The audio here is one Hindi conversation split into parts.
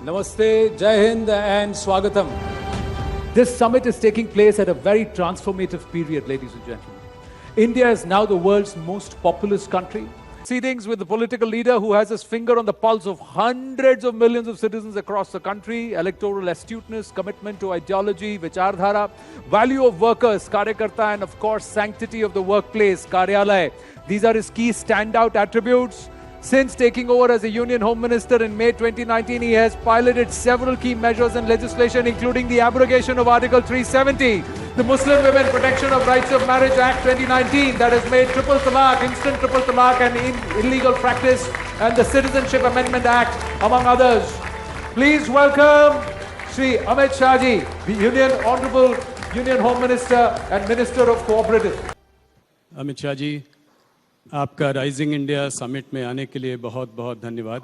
Namaste, Jai Hind and Swagatam. This summit is taking place at a very transformative period, ladies and gentlemen. India is now the world's most populous country. Proceedings with the political leader who has his finger on the pulse of hundreds of millions of citizens across the country, electoral astuteness, commitment to ideology, vichardhara, value of workers, karyakarta, and of course sanctity of the workplace, karyalaya. These are his key standout attributes. Since taking over as a Union Home Minister in May 2019, he has piloted several key measures and legislation, including the abrogation of Article 370, the Muslim Women Protection of Rights of Marriage Act 2019 that has made triple talaq, instant triple talaq and illegal practice, and the Citizenship Amendment Act, among others. Please welcome Shri Amit Shah Ji, the Honorable Union Home Minister and Minister of Cooperative. Amit Shah ji, आपका राइजिंग इंडिया समिट में आने के लिए बहुत बहुत धन्यवाद।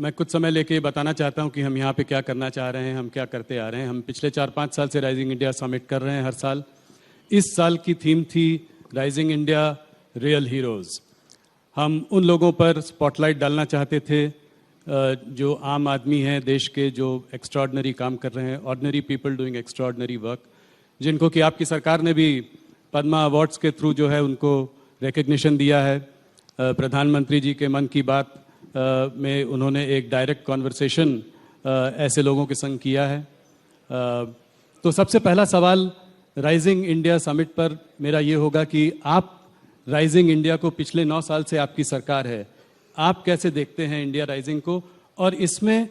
मैं कुछ समय लेके ये बताना चाहता हूँ कि हम यहाँ पे क्या करना चाह रहे हैं, हम क्या करते आ रहे हैं। हम पिछले 4-5 साल से राइजिंग इंडिया समिट कर रहे हैं हर साल। इस साल की थीम थी राइजिंग इंडिया रियल हीरोज़। हम उन लोगों पर स्पॉटलाइट डालना चाहते थे जो आम आदमी हैं देश के, जो एक्स्ट्राऑर्डिनरी काम कर रहे हैं, ordinary people doing extraordinary work, जिनको कि आपकी सरकार ने भी पद्मा अवार्ड्स के थ्रू जो है उनको रिकग्निशन दिया है। प्रधानमंत्री जी के मन की बात में उन्होंने एक डायरेक्ट कॉन्वर्सेशन ऐसे लोगों के संग किया है। तो सबसे पहला सवाल राइजिंग इंडिया समिट पर मेरा ये होगा कि आप राइजिंग इंडिया को, पिछले 9 साल से आपकी सरकार है, आप कैसे देखते हैं इंडिया राइजिंग को, और इसमें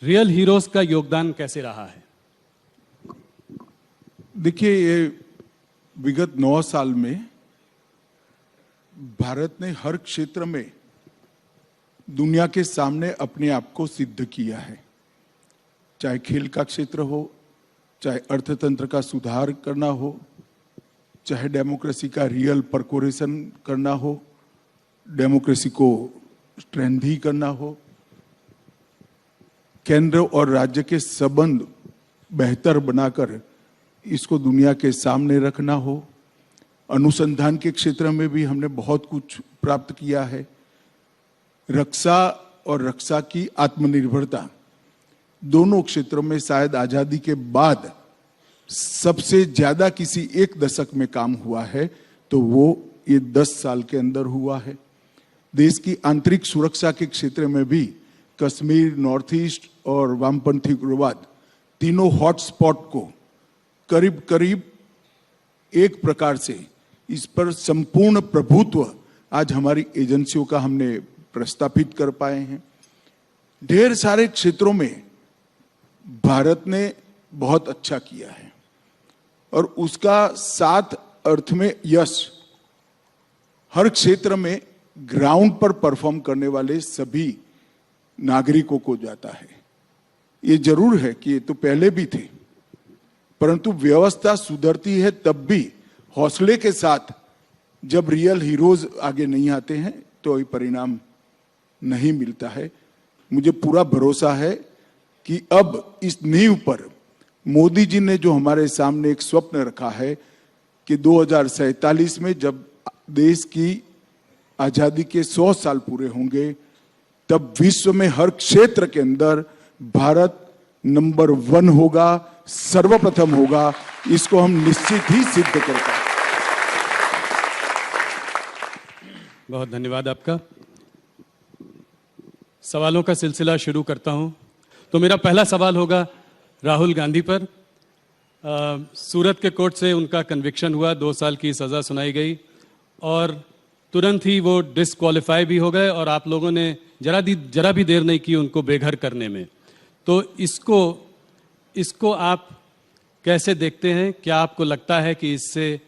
रियल हीरोज़ का योगदान कैसे रहा है? देखिए, ये विगत 9 साल में भारत ने हर क्षेत्र में दुनिया के सामने अपने आप को सिद्ध किया है। चाहे खेल का क्षेत्र हो, चाहे अर्थतंत्र का सुधार करना हो, चाहे डेमोक्रेसी का रियल परकोरेशन करना हो, डेमोक्रेसी को स्ट्रेंथी करना हो, केंद्र और राज्य के संबंध बेहतर बनाकर इसको दुनिया के सामने रखना हो, अनुसंधान के क्षेत्र में भी हमने बहुत कुछ प्राप्त किया है। रक्षा और रक्षा की आत्मनिर्भरता, दोनों क्षेत्रों में शायद आजादी के बाद सबसे ज्यादा किसी एक दशक में काम हुआ है, तो वो ये 10 साल के अंदर हुआ है। देश की आंतरिक सुरक्षा के क्षेत्र में भी कश्मीर, नॉर्थ ईस्ट और वामपंथी उग्रवाद, तीनों हॉटस्पॉट को करीब करीब एक प्रकार से इस पर संपूर्ण प्रभुत्व आज हमारी एजेंसियों का हमने प्रस्थापित कर पाए हैं। ढेर सारे क्षेत्रों में भारत ने बहुत अच्छा किया है और उसका साथ अर्थ में यश हर क्षेत्र में ग्राउंड पर परफॉर्म करने वाले सभी नागरिकों को जाता है। ये जरूर है कि ये तो पहले भी थे, परंतु व्यवस्था सुधरती है तब भी हौसले के साथ। जब रियल हीरोज आगे नहीं आते हैं तो ये परिणाम नहीं मिलता है। मुझे पूरा भरोसा है कि अब इस नींव पर मोदी जी ने जो हमारे सामने एक स्वप्न रखा है कि 2047 में जब देश की आजादी के 100 साल पूरे होंगे, तब विश्व में हर क्षेत्र के अंदर भारत नंबर 1 होगा, सर्वप्रथम होगा। इसको हम निश्चित ही सिद्ध कर पाएंगे। बहुत धन्यवाद आपका। सवालों का सिलसिला शुरू करता हूं। तो मेरा पहला सवाल होगा राहुल गांधी पर। सूरत के कोर्ट से उनका कन्विक्शन हुआ, 2 साल की सज़ा सुनाई गई और तुरंत ही वो डिस्क्वालीफाई भी हो गए और आप लोगों ने जरा भी देर नहीं की उनको बेघर करने में। तो इसको आप कैसे देखते हैं? क्या आपको लगता है कि इससे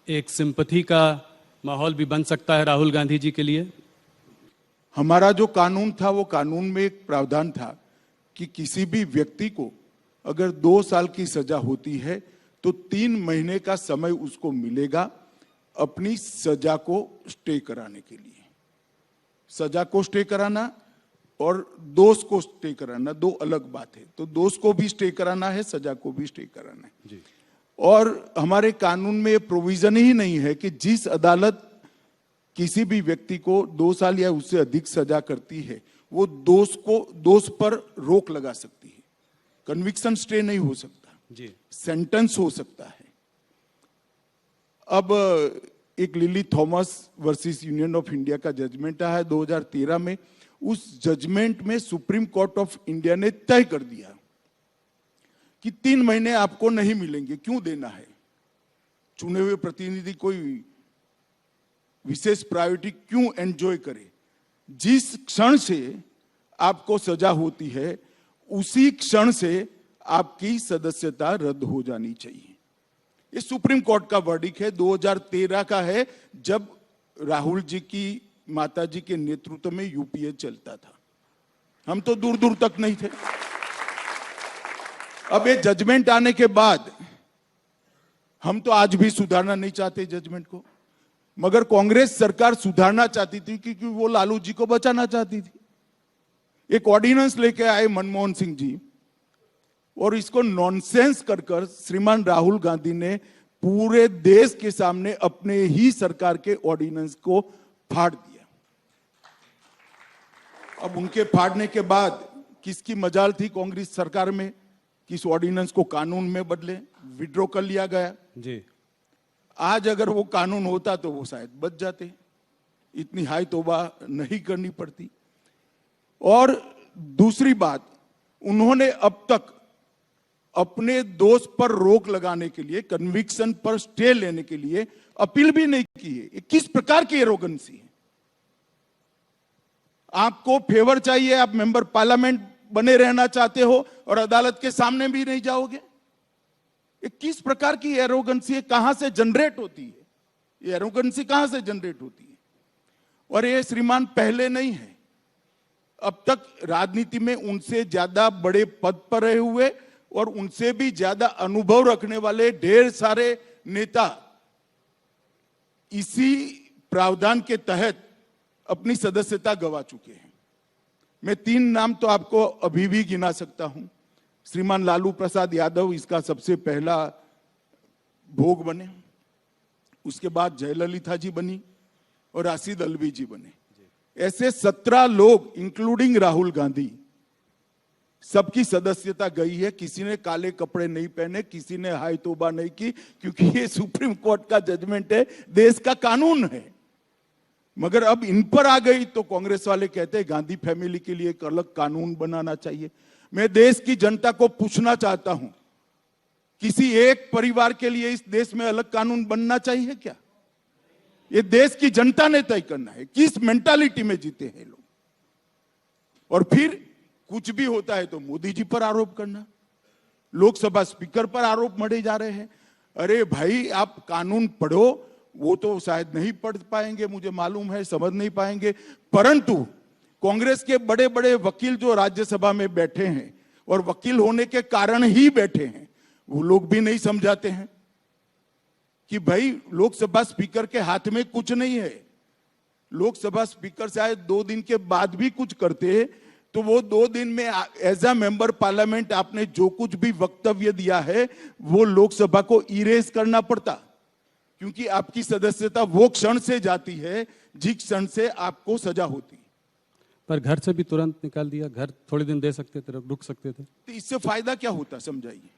एक सिंपैथी का माहौल भी बन सकता है राहुल गांधी जी के लिए? हमारा जो कानून था, वो कानून में एक प्रावधान था कि किसी भी व्यक्ति को अगर 2 साल की सजा होती है तो 3 महीने का समय उसको मिलेगा अपनी सजा को स्टे कराने के लिए। सजा को स्टे कराना और दोष को स्टे कराना 2 अलग बात है। तो दोष को भी स्टे कराना है, सजा को भी स्टे कराना है जी। और हमारे कानून में ये प्रोविजन ही नहीं है कि जिस अदालत किसी भी व्यक्ति को 2 साल या उससे अधिक सजा करती है, वो दोष पर रोक लगा सकती है। कन्विक्शन स्टे नहीं हो सकता जी, सेंटेंस हो सकता है। अब एक lily Thomas versus union of India का जजमेंट आया है 2013 में। उस जजमेंट में सुप्रीम कोर्ट ऑफ इंडिया ने तय कर दिया कि 3 महीने आपको नहीं मिलेंगे। क्यों देना है? चुने हुए प्रतिनिधि कोई विशेष प्रायोरिटी क्यों एंजॉय करे? जिस क्षण से आपको सजा होती है उसी क्षण से आपकी सदस्यता रद्द हो जानी चाहिए। ये सुप्रीम कोर्ट का वर्डिक है, 2013 का है, जब राहुल जी की माता जी के नेतृत्व में यूपीए चलता था। हम तो दूर दूर तक नहीं थे। अब ये जजमेंट आने के बाद हम तो आज भी सुधारना नहीं चाहते जजमेंट को, मगर कांग्रेस सरकार सुधारना चाहती थी क्योंकि वो लालू जी को बचाना चाहती थी। एक ऑर्डिनेंस लेके आए मनमोहन सिंह जी और इसको नॉनसेंस कर श्रीमान राहुल गांधी ने पूरे देश के सामने अपने ही सरकार के ऑर्डिनेंस को फाड़ दिया। अब उनके फाड़ने के बाद किसकी मजाल थी कांग्रेस सरकार में कि इस ऑर्डिनेंस को कानून में बदले, विड्रॉ कर लिया गया जी। आज अगर वो कानून होता तो वो शायद बच जाते, इतनी हाई तौबा नहीं करनी पड़ती। और दूसरी बात, उन्होंने अब तक अपने दोष पर रोक लगाने के लिए, कन्विक्शन पर स्टे लेने के लिए अपील भी नहीं की है। किस प्रकार की एरोगेंसी है? आपको फेवर चाहिए, आप मेंबर पार्लियामेंट बने रहना चाहते हो और अदालत के सामने भी नहीं जाओगे? ये किस प्रकार की एरोगेंसी है? कहां से जनरेट होती है ये एरोगेंसी? कहां से जनरेट होती है? और ये श्रीमान पहले नहीं है, अब तक राजनीति में उनसे ज्यादा बड़े पद पर रहे हुए और उनसे भी ज्यादा अनुभव रखने वाले ढेर सारे नेता इसी प्रावधान के तहत अपनी सदस्यता गंवा चुके हैं। मैं 3 नाम तो आपको अभी भी गिना सकता हूं। श्रीमान लालू प्रसाद यादव इसका सबसे पहला भोग बने, उसके बाद जयललिता जी बनी और राशिद अल्वी जी बने। ऐसे 17 लोग इंक्लूडिंग राहुल गांधी, सबकी सदस्यता गई है। किसी ने काले कपड़े नहीं पहने, किसी ने हाय तौबा नहीं की, क्योंकि ये सुप्रीम कोर्ट का जजमेंट है, देश का कानून है। मगर अब इन पर आ गई तो कांग्रेस वाले कहते हैं गांधी फैमिली के लिए एक अलग कानून बनाना चाहिए। मैं देश की जनता को पूछना चाहता हूं, किसी एक परिवार के लिए इस देश में अलग कानून बनना चाहिए क्या? ये देश की जनता ने तय करना है। किस मेंटालिटी में जीते हैं लोग? और फिर कुछ भी होता है तो मोदी जी पर आरोप करना, लोकसभा स्पीकर पर आरोप मढ़े जा रहे हैं। अरे भाई, आप कानून पढ़ो, वो तो शायद नहीं पढ़ पाएंगे, मुझे मालूम है, समझ नहीं पाएंगे, परंतु कांग्रेस के बड़े बड़े वकील जो राज्यसभा में बैठे हैं और वकील होने के कारण ही बैठे हैं, वो लोग भी नहीं समझाते हैं कि भाई लोकसभा स्पीकर के हाथ में कुछ नहीं है। लोकसभा स्पीकर शायद 2 दिन के बाद भी कुछ करते तो वो 2 दिन में एज अ मेंबर पार्लियामेंट आपने जो कुछ भी वक्तव्य दिया है वो लोकसभा को इरेज करना पड़ता, क्योंकि आपकी सदस्यता वो क्षण से जाती है जिस क्षण से आपको सजा होती। पर घर से भी तुरंत निकाल दिया, घर थोड़े दिन दे सकते थे, रुक सकते थे। तो इससे फायदा क्या होता, समझाइए।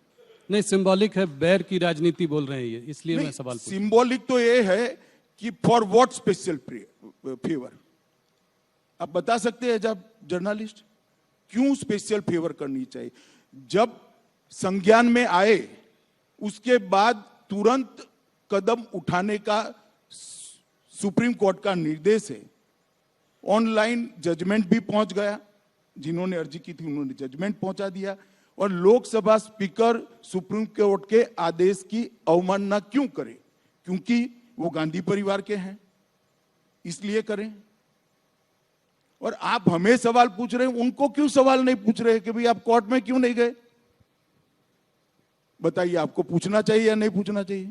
नहीं, सिंबॉलिक है, बैर की राजनीति बोल रहे हैं ये, इसलिए मैं सवाल पूछ। सिंबॉलिक तो ये है कि फॉर व्हाट स्पेशल फेवर, आप बता सकते हैं जब जर्नलिस्ट क्यों स्पेशल फेवर करनी चाहिए? जब संज्ञान में आए उसके बाद तुरंत कदम उठाने का सुप्रीम कोर्ट का निर्देश है। ऑनलाइन जजमेंट भी पहुंच गया, जिन्होंने अर्जी की थी उन्होंने जजमेंट पहुंचा दिया। और लोकसभा स्पीकर सुप्रीम कोर्ट के आदेश की अवमानना क्यों करे? क्योंकि वो गांधी परिवार के हैं, इसलिए करें। और आप हमें सवाल पूछ रहे हैं, उनको क्यों सवाल नहीं पूछ रहे कि भाई आप कोर्ट में क्यों नहीं गए? बताइए, आपको पूछना चाहिए या नहीं पूछना चाहिए?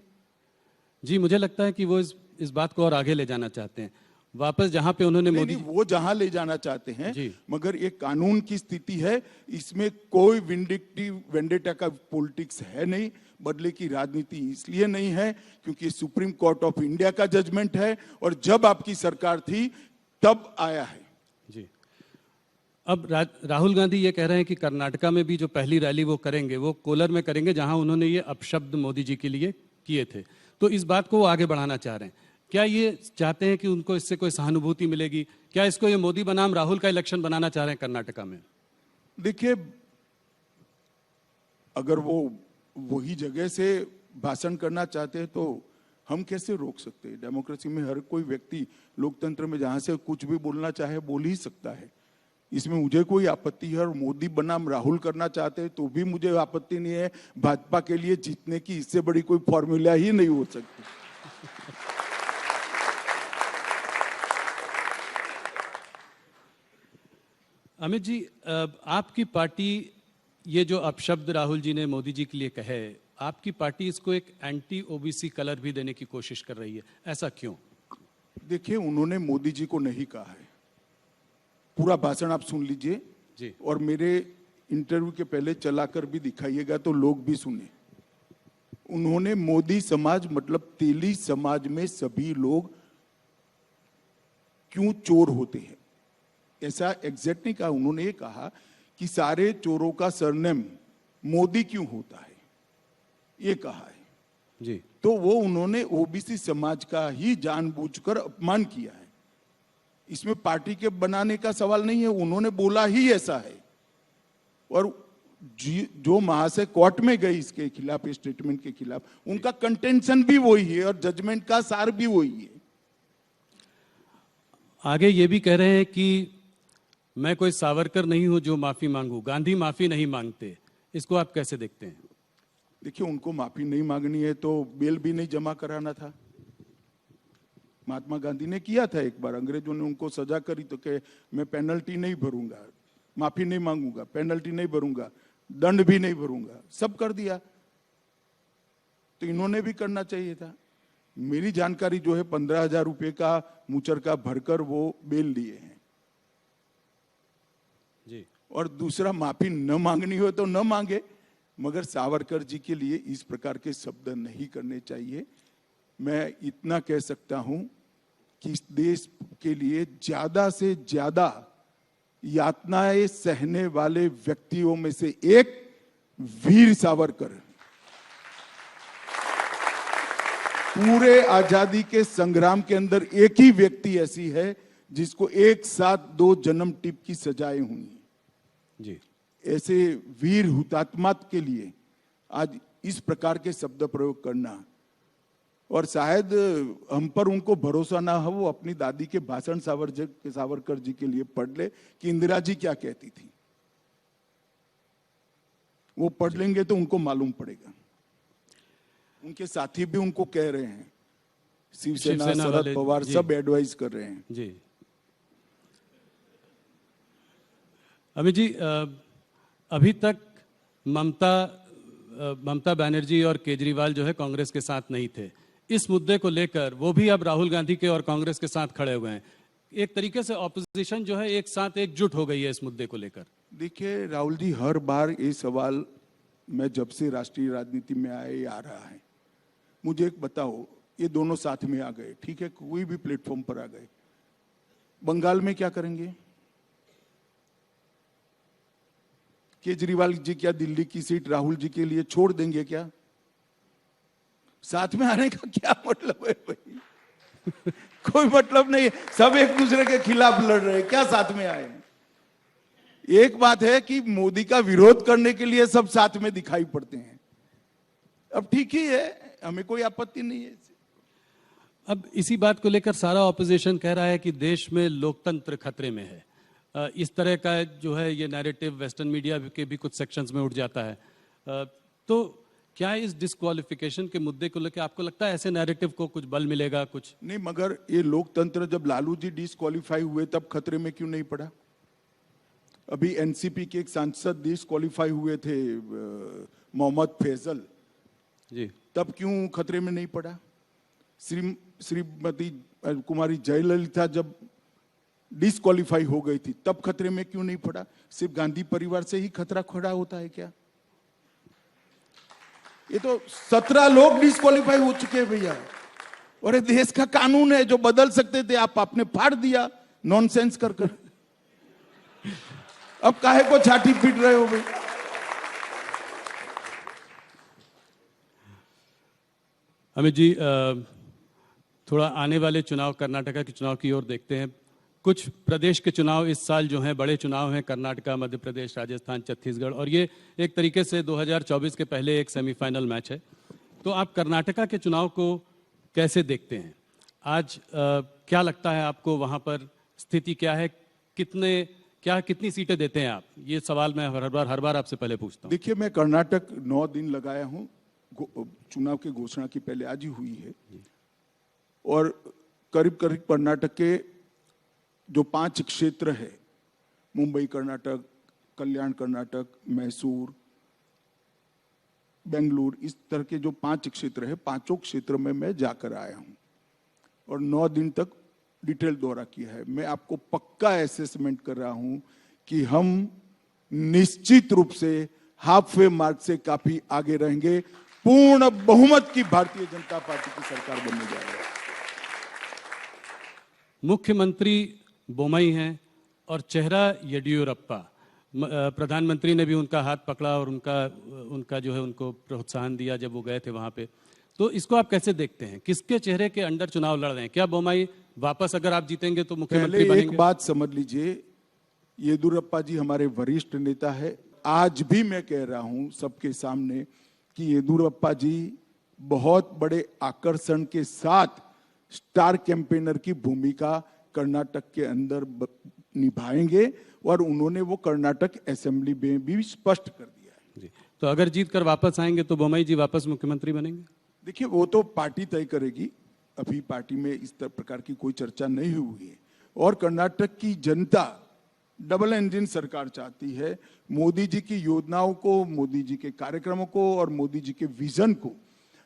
जी, मुझे लगता है कि वो इस बात को और आगे ले जाना चाहते हैं। वापस जहां पे उन्होंने नहीं, मोदी नहीं, वो जहां ले जाना चाहते हैं, जी। मगर एक कानून की स्थिति है, इसमें कोई वेंडेटा का पॉलिटिक्स है नहीं, बदले की राजनीति इसलिए नहीं है क्योंकि सुप्रीम कोर्ट ऑफ इंडिया का जजमेंट है और जब आपकी सरकार थी तब आया है। जी। अब राहुल गांधी ये कह रहे हैं कि कर्नाटका में भी जो पहली रैली वो करेंगे वो कोलर में करेंगे, जहां उन्होंने ये अपशब्द मोदी जी के लिए किए थे। तो इस बात को वो आगे बढ़ाना चाह रहे हैं। क्या ये चाहते हैं कि उनको इससे कोई सहानुभूति मिलेगी? क्या इसको ये मोदी बनाम राहुल का इलेक्शन बनाना चाह रहे हैं कर्नाटका में? देखिए, अगर वो वही जगह से भाषण करना चाहते हैं तो हम कैसे रोक सकते हैं? डेमोक्रेसी में हर कोई व्यक्ति, लोकतंत्र में जहां से कुछ भी बोलना चाहे बोल ही सकता है, इसमें मुझे कोई आपत्ति है। और मोदी बनाम राहुल करना चाहते हैं तो भी मुझे आपत्ति नहीं है। भाजपा के लिए जीतने की इससे बड़ी कोई फॉर्मूला ही नहीं हो सकती। अमित जी, आपकी पार्टी ये जो अपशब्द राहुल जी ने मोदी जी के लिए कहे, आपकी पार्टी इसको एक एंटी ओबीसी कलर भी देने की कोशिश कर रही है, ऐसा क्यों? देखिए, उन्होंने मोदी जी को नहीं कहा है। पूरा भाषण आप सुन लीजिए जी। और मेरे इंटरव्यू के पहले चलाकर भी दिखाइएगा तो लोग भी सुने। उन्होंने मोदी समाज मतलब तेली समाज में सभी लोग क्यों चोर होते हैं ऐसा एग्जैक्ट नहीं कहा। उन्होंने ये कहा कि सारे चोरों का सरनेम मोदी क्यों होता है, ये कहा है जी। तो वो उन्होंने ओबीसी समाज का ही जानबूझकर अपमान किया है। इसमें पार्टी के बनाने का सवाल नहीं है, उन्होंने बोला ही ऐसा है। और जो महाशय कोर्ट में गए इसके खिलाफ, स्टेटमेंट के खिलाफ, उनका कंटेंशन भी वही है और जजमेंट का सार भी वही है। आगे ये भी कह रहे हैं कि मैं कोई सावरकर नहीं हूं जो माफी मांगू, गांधी माफी नहीं मांगते। इसको आप कैसे देखते हैं? देखिए, उनको माफी नहीं मांगनी है तो बेल भी नहीं जमा कराना था। महात्मा गांधी ने किया था एक बार, अंग्रेजों ने उनको सजा करी तो कहे मैं पेनल्टी नहीं भरूंगा, माफी नहीं मांगूंगा, पेनल्टी नहीं भरूंगा, दंड भी नहीं भरूंगा, सब कर दिया। तो इन्होंने भी करना चाहिए था। मेरी जानकारी जो है 15,000 रुपए का मुचरका भरकर वो बेल लिए हैं जी। और दूसरा, माफी न मांगनी हो तो न मांगे, मगर सावरकर जी के लिए इस प्रकार के शब्द नहीं करने चाहिए। मैं इतना कह सकता हूं कि इस देश के लिए ज्यादा से ज्यादा यातनाएं सहने वाले व्यक्तियों में से एक वीर सावरकर। पूरे आजादी के संग्राम के अंदर एक ही व्यक्ति ऐसी है जिसको एक साथ 2 जन्म टिप की सजाएं हुई जी। ऐसे वीर हुतात्मा के लिए आज इस प्रकार के शब्द प्रयोग करना, और शायद हम पर उनको भरोसा ना हो, वो अपनी दादी के भाषण सावरकर जी के लिए पढ़ ले कि इंदिरा जी क्या कहती थी। वो पढ़ लेंगे तो उनको मालूम पड़ेगा। उनके साथी भी उनको कह रहे हैं, शिवसेना शरद पवार सब एडवाइस कर रहे हैं। जी। अमित जी, अभी तक ममता बनर्जी और केजरीवाल जो है कांग्रेस के साथ नहीं थे। इस मुद्दे को लेकर वो भी अब राहुल गांधी के और कांग्रेस के साथ खड़े हुए हैं। एक तरीके से ऑपोजिशन जो है एक साथ एकजुट हो गई है इस मुद्दे को लेकर। देखिए राहुल जी, हर बार ये सवाल मैं जब से राष्ट्रीय राजनीति में आए आ रहा है। मुझे एक बताओ, ये दोनों साथ में आ गए, ठीक है, कोई भी प्लेटफॉर्म पर आ गए, बंगाल में क्या करेंगे? केजरीवाल जी क्या दिल्ली की सीट राहुल जी के लिए छोड़ देंगे क्या? साथ में आने का क्या मतलब है भाई? कोई मतलब नहीं है, सब एक दूसरे के खिलाफ लड़ रहे हैं, क्या साथ में आए? एक बात है कि मोदी का विरोध करने के लिए सब साथ में दिखाई पड़ते हैं। अब ठीक ही है, हमें कोई आपत्ति नहीं है। अब इसी बात को लेकर सारा ऑपोजिशन कह रहा है कि देश में लोकतंत्र खतरे में है। इस तरह का जो है ये नैरेटिव वेस्टर्न मीडिया के भी कुछ सेक्शंस में उठ जाता है। तो क्या इस डिस्क्वालिफिकेशन के मुद्दे को लेकर आपको लगता है ऐसे नैरेटिव को कुछ बल मिलेगा? कुछ नहीं, मगर ये लोकतंत्र जब लालू जी डिस्क्वालीफाई हुए तब खतरे में क्यों नहीं पड़ा? अभी एनसीपी के एक सांसद डिस्क्वालीफाई हुए थे, मोहम्मद फैजल जी, तब क्यों खतरे में नहीं पड़ा? श्रीमती कुमारी जयललिता जब डिस्क्वालीफाई हो गई थी तब खतरे में क्यों नहीं पड़ा? सिर्फ गांधी परिवार से ही खतरा खड़ा होता है क्या? ये तो 17 लोग डिस्क्वालीफाई हो चुके हैं भैया, और ये देश का कानून है जो बदल सकते थे, आप आपने फाड़ दिया नॉनसेंस कर कर। अब काहे को छाती पीट रहे हो भाई? अमित जी, थोड़ा आने वाले चुनाव, कर्नाटका के चुनाव की ओर देखते हैं। कुछ प्रदेश के चुनाव इस साल जो हैं बड़े चुनाव हैं, कर्नाटका, मध्य प्रदेश, राजस्थान, छत्तीसगढ़, और ये एक तरीके से 2024 के पहले एक सेमीफाइनल मैच है। तो आप कर्नाटका के चुनाव को कैसे देखते हैं? आज क्या लगता है आपको, वहाँ पर स्थिति क्या है? कितनी सीटें देते हैं आप? ये सवाल मैं हर बार आपसे पहले पूछता हूँ। देखिए, मैं कर्नाटक 9 दिन लगाया हूँ, चुनाव की घोषणा की पहले आज ही हुई है, और करीब करीब कर्नाटक के जो 5 क्षेत्र है, मुंबई कर्नाटक, कल्याण कर्नाटक, मैसूर, बेंगलुरु, इस तरह के जो 5 क्षेत्र है, 5 क्षेत्र में मैं जाकर आया हूं और 9 दिन तक डिटेल दौरा किया है। मैं आपको पक्का असेसमेंट कर रहा हूं कि हम निश्चित रूप से हाफ वे मार्क से काफी आगे रहेंगे। पूर्ण बहुमत की भारतीय जनता पार्टी की सरकार बनने जा रही है। मुख्यमंत्री बोमई हैं और चेहरा येडियुरप्पा। प्रधानमंत्री ने भी उनका हाथ पकड़ा और उनका जो है उनको प्रोत्साहन दिया जब वो गए थे वहां पे। तो इसको आप कैसे देखते हैं? किसके चेहरे के अंडर चुनाव लड़ रहे हैं? क्या बोमई वापस, अगर आप जीतेंगे तो मुख्यमंत्री बनेंगे? एक बात समझ लीजिए, येदियुरप्पा जी हमारे वरिष्ठ नेता है। आज भी मैं कह रहा हूं सबके सामने कि येदियुरप्पा जी बहुत बड़े आकर्षण के साथ स्टार कैंपेनर की भूमिका कर्नाटक के अंदर निभाएंगे, और उन्होंने वो कर्नाटक असेंबली में भी स्पष्ट कर दिया है। जी। तो अगर जीत कर वापस आएंगे तो बोमई जी वापस मुख्यमंत्री बनेंगे? देखिए, वो तो पार्टी तय करेगी। अभी पार्टी में इस प्रकार की कोई चर्चा नहीं हुई है, और कर्नाटक की जनता डबल इंजन सरकार चाहती है। मोदी जी की योजनाओं को, मोदी जी के कार्यक्रमों को और मोदी जी के विजन को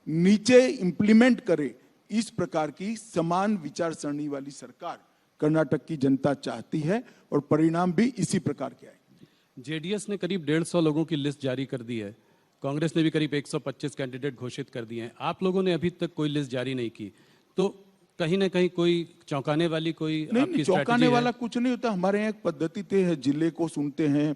नीचे इंप्लीमेंट करे, इस प्रकार की समान विचार सरणी वाली सरकार कर्नाटक की जनता चाहती है, और परिणाम भी इसी प्रकार के आए। जेडीएस ने करीब 150 लोगों की लिस्ट जारी कर दी है, कांग्रेस ने भी करीब 125 कैंडिडेट घोषित कर दिए हैं। आप लोगों ने अभी तक कोई लिस्ट जारी नहीं की, तो कहीं ना कहीं कोई चौंकाने वाली कोई नहीं, चौंकाने वाला कुछ नहीं होता। हमारे यहाँ एक पद्धति तय है, जिले को सुनते हैं,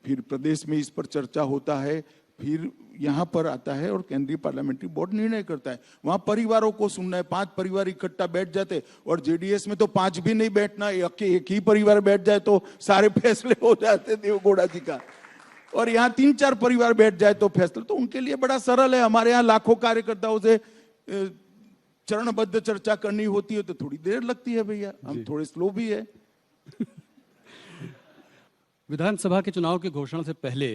फिर प्रदेश में इस पर चर्चा होता है, फिर यहाँ पर आता है और केंद्रीय पार्लियामेंट्री बोर्ड निर्णय करता है। वहां परिवारों को सुनना है। 5 परिवार इकट्ठा बैठ जाते, और जेडीएस में तो 5 भी नहीं बैठना, एक ही परिवार बैठ जाए तो सारे फैसले हो जाते देवगौड़ा जी का, और यहाँ 3-4 परिवार बैठ जाए तो फैसला तो उनके लिए बड़ा सरल है। हमारे यहाँ लाखों कार्यकर्ताओं से चरणबद्ध चर्चा करनी होती है तो थोड़ी देर लगती है भैया, हम थोड़े स्लो भी है। विधानसभा के चुनाव की घोषणा से पहले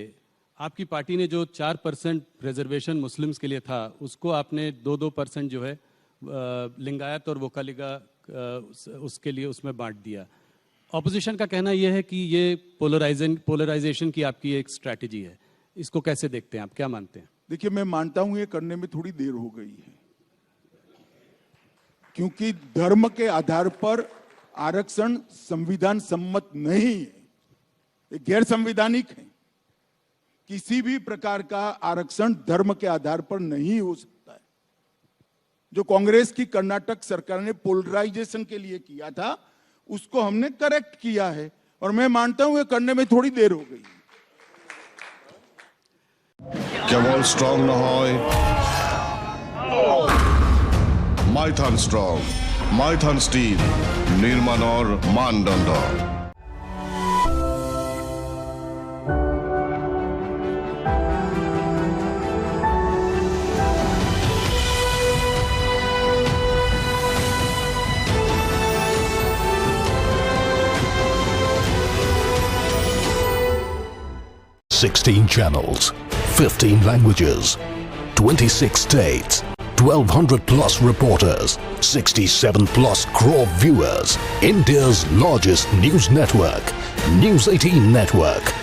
आपकी पार्टी ने जो 4% रिजर्वेशन मुस्लिम्स के लिए था, उसको आपने 2% जो है लिंगायत और वोकालिगा उसके लिए उसमें बांट दिया। ऑपोजिशन का कहना यह है कि ये पोलराइजेशन की आपकी एक स्ट्रैटेजी है। इसको कैसे देखते हैं आप, क्या मानते हैं? देखिए, मैं मानता हूं ये करने में थोड़ी देर हो गई है, क्योंकि धर्म के आधार पर आरक्षण संविधान सम्मत नहीं है, ये गैर संवैधानिक है। किसी भी प्रकार का आरक्षण धर्म के आधार पर नहीं हो सकता है। जो कांग्रेस की कर्नाटक सरकार ने पोलराइजेशन के लिए किया था, उसको हमने करेक्ट किया है, और मैं मानता हूं ये करने में थोड़ी देर हो गई। কেবল স্ট্রং নহয়, মাইথান স্ট্রং, মাইথান স্টিল নির্মাণৰ মানদণ্ড। $16 channels, 15 languages, 26 states, 1,200 plus reporters, 67 plus crore viewers. India's largest news network, News 18 Network.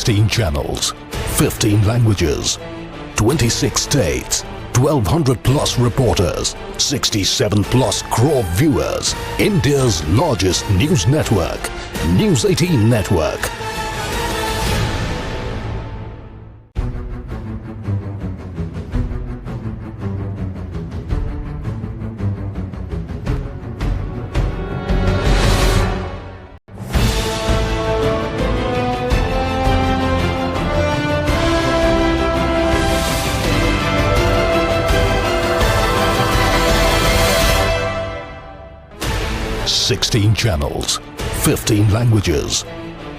16 channels, 15 languages, 26 states, 1200 plus reporters, 67 plus crore viewers. India's largest news network, News 18 Network. Sixteen channels, 15 languages,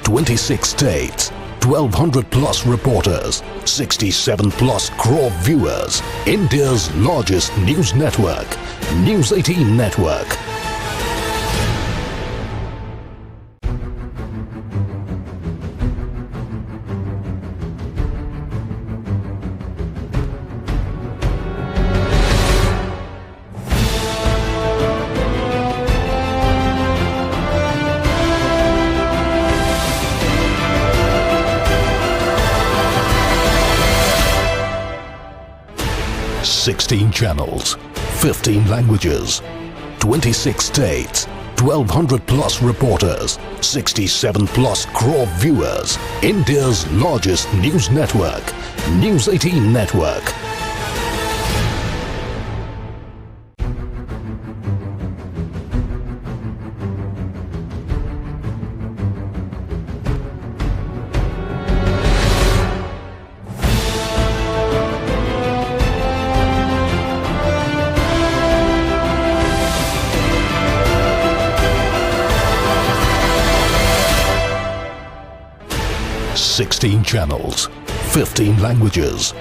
26 states, 1200 plus reporters, 67 plus crore viewers. India's largest news network, News 18 Network. Sixteen channels, 15 languages, 26 states, 1200 plus reporters, 67 plus crore viewers. India's largest news network, News 18 Network. Sixteen channels, 15 languages,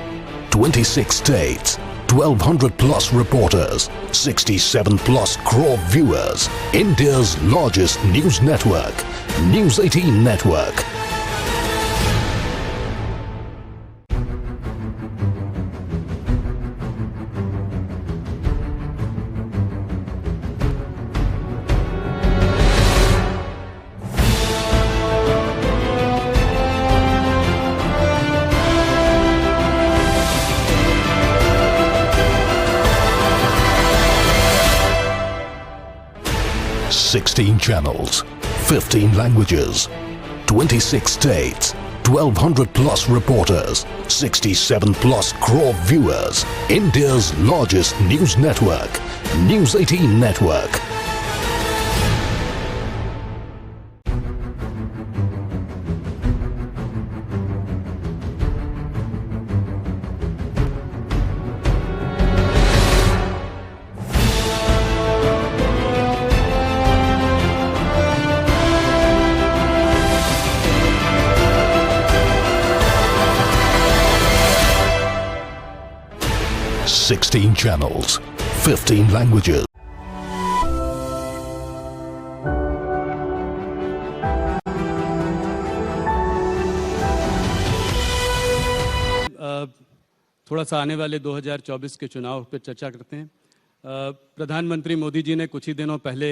26 states, 1200 plus reporters, 67 plus crore viewers. India's largest news network, News 18 Network. Sixteen channels, 15 languages, 26 states, 1200 plus reporters, 67 plus crore viewers. India's largest news network, News 18 Network. Sixteen channels, 15 languages. थोड़ा सा आने वाले 2024 के चुनाव पर चर्चा करते हैं। प्रधानमंत्री मोदी जी ने कुछ ही दिनों पहले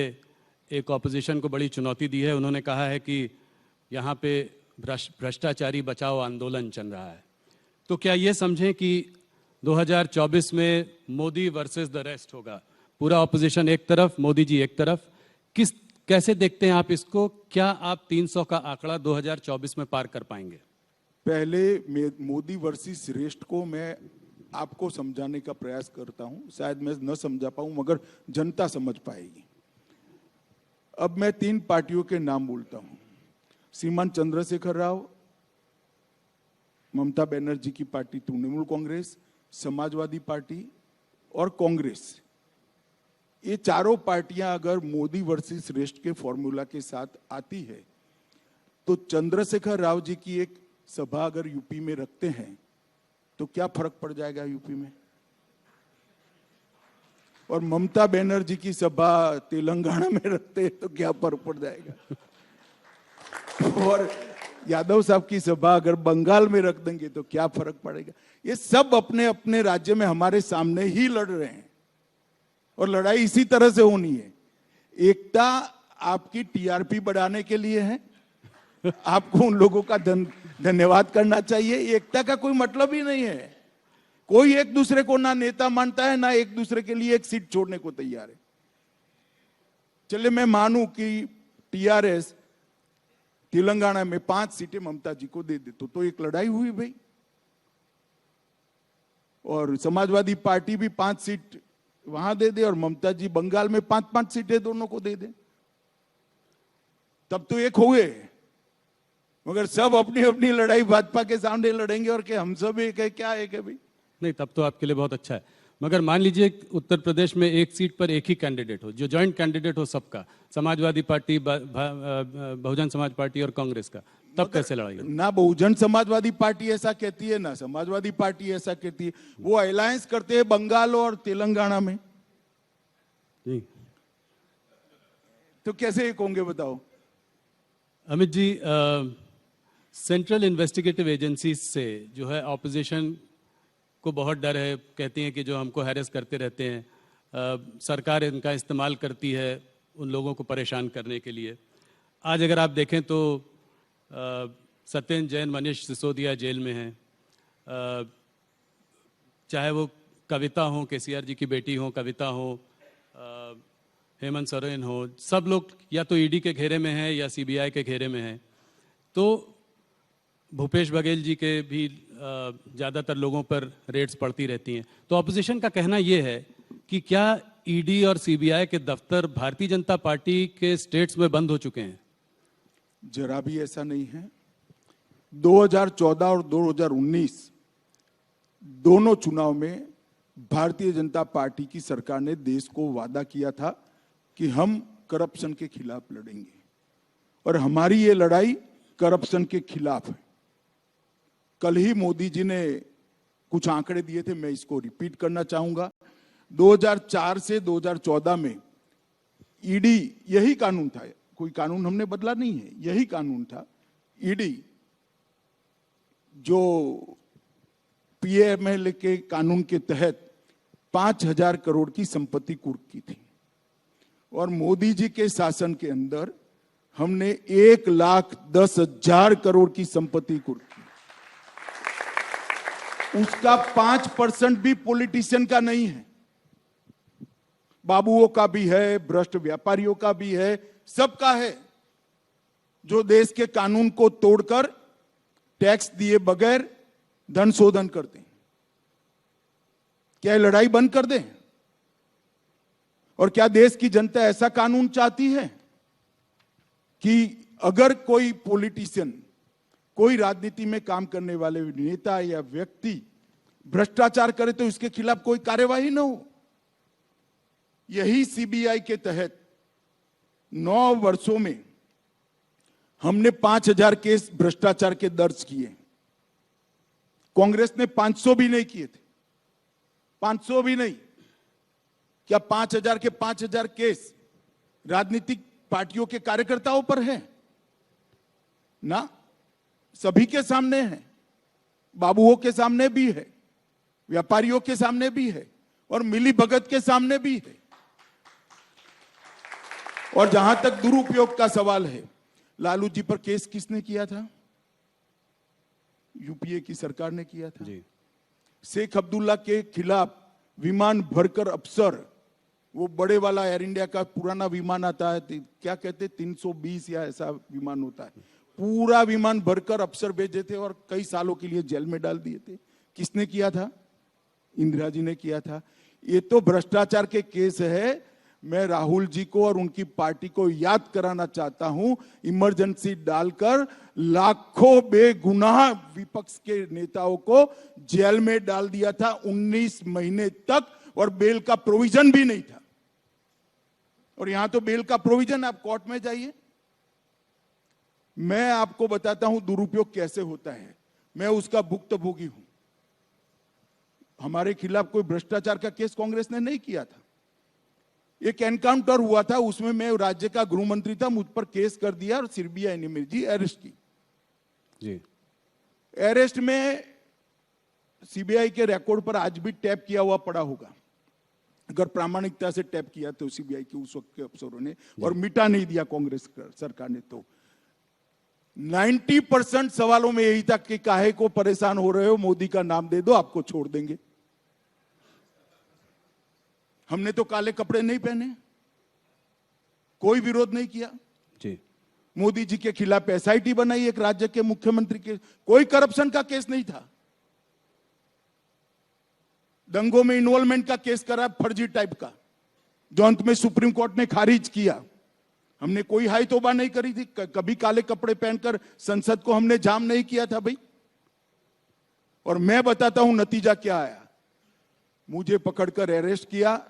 एक ऑपोजिशन को बड़ी चुनौती दी है। उन्होंने कहा है कि यहाँ पे भ्रष्टाचारी बचाओ आंदोलन चल रहा है। तो क्या ये समझें कि 2024 में मोदी वर्सेस द रेस्ट होगा, पूरा ऑपोजिशन एक तरफ, मोदी जी एक तरफ? कैसे देखते हैं आप इसको? क्या आप 300 का आंकड़ा 2024 में पार कर पाएंगे? पहले मोदी वर्सेस रेस्ट को मैं आपको समझाने का प्रयास करता हूं। शायद मैं न समझा पाऊं मगर जनता समझ पाएगी। अब मैं 3 पार्टियों के नाम बोलता हूं। श्रीमान चंद्रशेखर राव, ममता बनर्जी की पार्टी तृणमूल कांग्रेस, समाजवादी पार्टी और कांग्रेस। ये चारों पार्टियां अगर मोदी वर्सेस रेस्ट के फॉर्मूला के साथ आती है तो चंद्रशेखर राव जी की एक सभा अगर यूपी में रखते हैं तो क्या फर्क पड़ जाएगा यूपी में? और ममता बनर्जी की सभा तेलंगाना में रखते हैं तो क्या फर्क पड़ जाएगा? और यादव साहब की सभा अगर बंगाल में रख देंगे तो क्या फर्क पड़ेगा? ये सब अपने अपने राज्य में हमारे सामने ही लड़ रहे हैं और लड़ाई इसी तरह से होनी है। एकता आपकी टीआरपी बढ़ाने के लिए है, आपको उन लोगों का धन्यवाद करना चाहिए। एकता का कोई मतलब ही नहीं है। कोई एक दूसरे को ना नेता मानता है, ना एक दूसरे के लिए एक सीट छोड़ने को तैयार है। चलिए मैं मानूं कि टीआरएस तेलंगाना में 5 सीटें ममता जी को दे दे तो एक लड़ाई हुई भाई। और समाजवादी पार्टी भी 5 सीट वहां दे दे और ममता जी बंगाल में 5-5 सीटें दोनों को दे दे, तब तो एक हुए। मगर सब अपनी अपनी लड़ाई भाजपा के सामने लड़ेंगे और क्या हम सब एक है? क्या एक है भाई? नहीं, तब तो आपके लिए बहुत अच्छा है। मगर मान लीजिए उत्तर प्रदेश में एक सीट पर एक ही कैंडिडेट हो, जो जॉइंट कैंडिडेट हो सबका, समाजवादी पार्टी, बहुजन समाज पार्टी और कांग्रेस का, तब कैसे लड़ाई होगी? ना बहुजन समाजवादी पार्टी ऐसा कहती है, ना समाजवादी पार्टी ऐसा कहती है। वो अलायंस करते हैं बंगाल और तेलंगाना में, जी। तो कैसे एक होंगे बताओ? Amit ji, central investigative agency से जो है ऑपोजिशन को बहुत डर है। कहती हैं कि जो हमको हैरेस करते रहते हैं, सरकार इनका इस्तेमाल करती है उन लोगों को परेशान करने के लिए। आज अगर आप देखें तो सत्येंद्र जैन, मनीष सिसोदिया जेल में हैं। चाहे वो कविता हो, केसीआर जी की बेटी हो कविता हो, हेमंत सोरेन हो, सब लोग या तो ईडी के घेरे में हैं या सीबीआई के घेरे में हैं। तो भूपेश बघेल जी के भी ज़्यादातर लोगों पर रेड्स पड़ती रहती हैं। तो ऑपोजिशन का कहना ये है कि क्या ईडी और सीबीआई के दफ्तर भारतीय जनता पार्टी के स्टेट्स में बंद हो चुके हैं? जरा भी ऐसा नहीं है। 2014 और 2019 दोनों चुनाव में भारतीय जनता पार्टी की सरकार ने देश को वादा किया था कि हम करप्शन के खिलाफ लड़ेंगे, और हमारी ये लड़ाई करप्शन के खिलाफ है। कल ही मोदी जी ने कुछ आंकड़े दिए थे, मैं इसको रिपीट करना चाहूंगा। 2004 से 2014 में ईडी, यही कानून था, कोई कानून हमने बदला नहीं है, यही कानून था। ईडी जो पीएमएल के कानून के तहत 5,000 करोड़ की संपत्ति कुर्क की थी, और मोदी जी के शासन के अंदर हमने 1,10,000 करोड़ की संपत्ति कुर्क की। उसका 5% भी पॉलिटिशियन का नहीं है, बाबुओं का भी है, भ्रष्ट व्यापारियों का भी है, सबका है, जो देश के कानून को तोड़कर टैक्स दिए बगैर धन शोधन करते हैं। क्या लड़ाई बंद कर दें? और क्या देश की जनता ऐसा कानून चाहती है कि अगर कोई पॉलिटिशियन, कोई राजनीति में काम करने वाले नेता या व्यक्ति भ्रष्टाचार करे तो इसके खिलाफ कोई कार्यवाही न हो? यही सीबीआई के तहत 9 वर्षों में हमने 5,000 केस भ्रष्टाचार के दर्ज किए। कांग्रेस ने 500 भी नहीं किए थे, 500 भी नहीं। क्या 5,000 के 5,000 केस राजनीतिक पार्टियों के कार्यकर्ताओं पर है? ना, सभी के सामने है, बाबुओं के सामने भी है, व्यापारियों के सामने भी है, और मिली भगत के सामने भी है। और जहां तक दुरुपयोग का सवाल है, लालू जी पर केस किसने किया था? यूपीए की सरकार ने किया था जी। शेख अब्दुल्ला के खिलाफ विमान भरकर अफसर, वो बड़े वाला एयर इंडिया का पुराना विमान आता है, क्या कहते 320 या ऐसा विमान होता है, पूरा विमान भरकर अफसर भेजे थे और कई सालों के लिए जेल में डाल दिए थे। किसने किया था? इंदिरा जी ने किया था। ये तो भ्रष्टाचार के केस है। मैं राहुल जी को और उनकी पार्टी को याद कराना चाहता हूं, इमरजेंसी डालकर लाखों बेगुनाह विपक्ष के नेताओं को जेल में डाल दिया था 19 महीने तक, और बेल का प्रोविजन भी नहीं था। और यहां तो बेल का प्रोविजन, आप कोर्ट में जाइए। मैं आपको बताता हूं दुरुपयोग कैसे होता है, मैं उसका भुक्तभोगी हूं। हमारे खिलाफ कोई भ्रष्टाचार का केस कांग्रेस ने नहीं किया था। एक एनकाउंटर हुआ था, उसमें मैं राज्य का गृह मंत्री था, मुझ पर केस कर दिया और सीबीआई ने मेरी अरेस्ट की जी। अरेस्ट में सीबीआई के रिकॉर्ड पर आज भी टैप किया हुआ पड़ा होगा, अगर प्रामाणिकता से टैप किया तो सीबीआई के उस वक्त के अफसरों ने, और मिटा नहीं दिया कांग्रेस सरकार ने। तो 90% सवालों में यही था कि काहे को परेशान हो रहे हो, मोदी का नाम दे दो आपको छोड़ देंगे। हमने तो काले कपड़े नहीं पहने, कोई विरोध नहीं किया जी। मोदी जी के खिलाफ एसआईटी बनाई एक राज्य के मुख्यमंत्री के, कोई करप्शन का केस नहीं था। दंगों में इन्वॉल्वमेंट का केस करा फर्जी टाइप का, जो अंत में सुप्रीम कोर्ट ने खारिज किया। हमने कोई हाई तौबा नहीं करी थी, कभी काले कपड़े पहनकर संसद को हमने जाम नहीं किया था भाई। और मैं बताता हूं नतीजा क्या आया। मुझे पकड़कर अरेस्ट किया,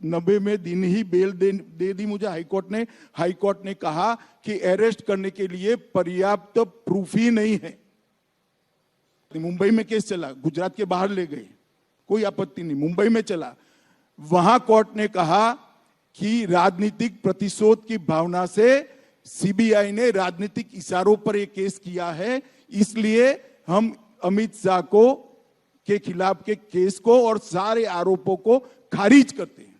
90 में दिन ही बेल दे दी मुझे हाईकोर्ट ने। हाईकोर्ट ने कहा कि अरेस्ट करने के लिए पर्याप्त प्रूफ ही नहीं है। मुंबई में केस चला, गुजरात के बाहर ले गए, कोई आपत्ति नहीं, मुंबई में चला। वहां कोर्ट ने कहा कि राजनीतिक प्रतिशोध की भावना से सीबीआई ने राजनीतिक इशारों पर यह केस किया है, इसलिए हम अमित शाह के खिलाफ के केस को और सारे आरोपों को खारिज करते हैं।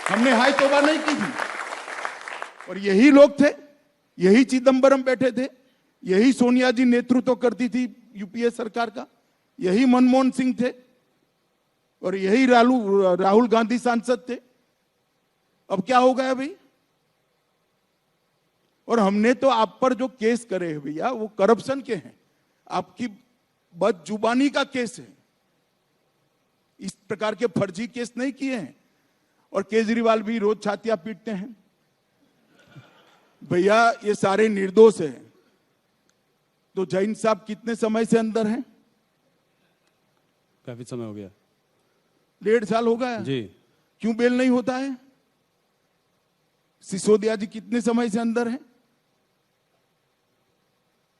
हमने हाई तौबा नहीं की थी। और यही लोग थे, यही चिदंबरम बैठे थे, यही सोनिया जी नेतृत्व करती थी यूपीए सरकार का, यही मनमोहन सिंह थे और यही राहुल गांधी सांसद थे। अब क्या हो गया भाई? और हमने तो आप पर जो केस करे हैं भैया वो करप्शन के हैं, आपकी बदजुबानी का केस है। इस प्रकार के फर्जी केस नहीं किए हैं। और केजरीवाल भी रोज छातियां पीटते हैं भैया ये सारे निर्दोष हैं। तो जैन साहब कितने समय से अंदर हैं? काफी समय हो गया, 1.5 साल हो गया जी। क्यों बेल नहीं होता है? सिसोदिया जी कितने समय से अंदर हैं?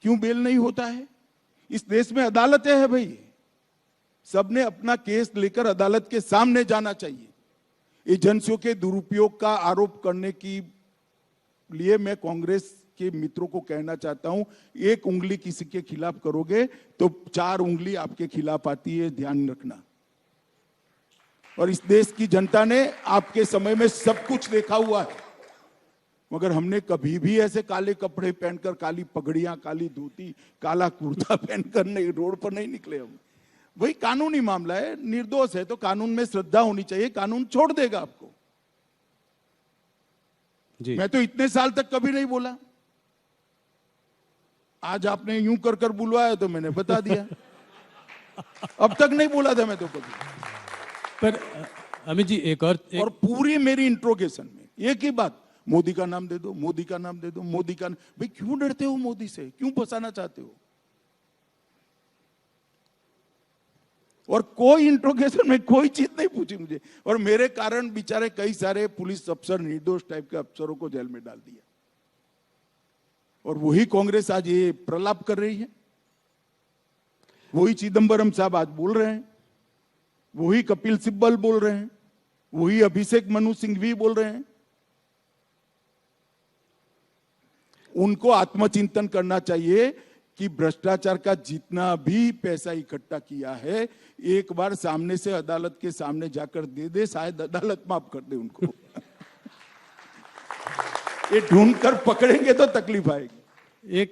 क्यों बेल नहीं होता है? इस देश में अदालतें हैं भाई, सबने अपना केस लेकर अदालत के सामने जाना चाहिए। एजेंसियों के दुरुपयोग का आरोप करने की लिए मैं कांग्रेस के मित्रों को कहना चाहता हूं, एक उंगली किसी के खिलाफ करोगे तो 4 उंगली आपके खिलाफ आती है, ध्यान रखना। और इस देश की जनता ने आपके समय में सब कुछ देखा हुआ है, मगर हमने कभी भी ऐसे काले कपड़े पहनकर, काली पगड़ियां, काली धोती, काला कुर्ता पहनकर नहीं, रोड पर नहीं निकले हम। वही कानूनी मामला है, निर्दोष है तो कानून में श्रद्धा होनी चाहिए, कानून छोड़ देगा आपको जी। मैं तो इतने साल तक कभी नहीं बोला, आज आपने यूं कर कर बुलवाया तो मैंने बता दिया। अब तक नहीं बोला था मैं तो कभी। पर अमित जी एक और और पूरी मेरी इंट्रोगेशन में एक ही बात, मोदी का नाम दे दो, मोदी का नाम दे दो, मोदी का। भाई क्यों डरते हो मोदी से, क्यों फंसाना चाहते हो? और कोई इंट्रोगेशन में कोई चीज नहीं पूछी मुझे, और मेरे कारण बेचारे कई सारे पुलिस अफसर, निर्दोष टाइप के अफसरों को जेल में डाल दिया। और वही कांग्रेस आज ये प्रलाप कर रही है, वही चिदंबरम साहब आज बोल रहे हैं, वही कपिल सिब्बल बोल रहे हैं, वही अभिषेक मनु सिंघवी बोल रहे हैं। उनको आत्मचिंतन करना चाहिए कि भ्रष्टाचार का जितना भी पैसा इकट्ठा किया है, एक बार सामने से अदालत के सामने जाकर दे दे, शायद अदालत माफ कर दे उनको। ये ढूंढकर पकड़ेंगे तो तकलीफ आएगी।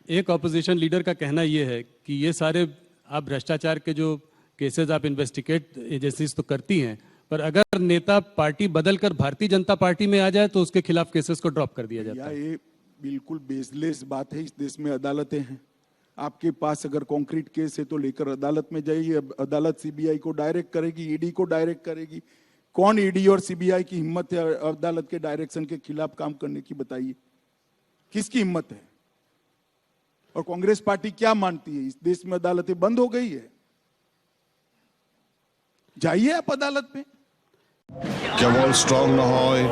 एक ऑपोजिशन लीडर का कहना यह है कि ये सारे आप भ्रष्टाचार के जो केसेस आप इन्वेस्टिगेट एजेंसीज तो करती हैं, पर अगर नेता पार्टी बदलकर भारतीय जनता पार्टी में आ जाए तो उसके खिलाफ केसेस को ड्रॉप कर दिया जाता है। ये बिल्कुल बेसलेस बात है। इस देश में अदालतें हैं, आपके पास अगर कॉन्क्रीट केस है तो लेकर अदालत में जाइए, अदालत सीबीआई को डायरेक्ट करेगी, ईडी को डायरेक्ट करेगी। कौन ईडी और सीबीआई की हिम्मत है अदालत के डायरेक्शन के खिलाफ काम करने की? बताइए किसकी हिम्मत है? और कांग्रेस पार्टी क्या मानती है? इस देश में अदालतें बंद हो गई है, जाइए आप अदालत में। কেবল স্ট্রং নহয়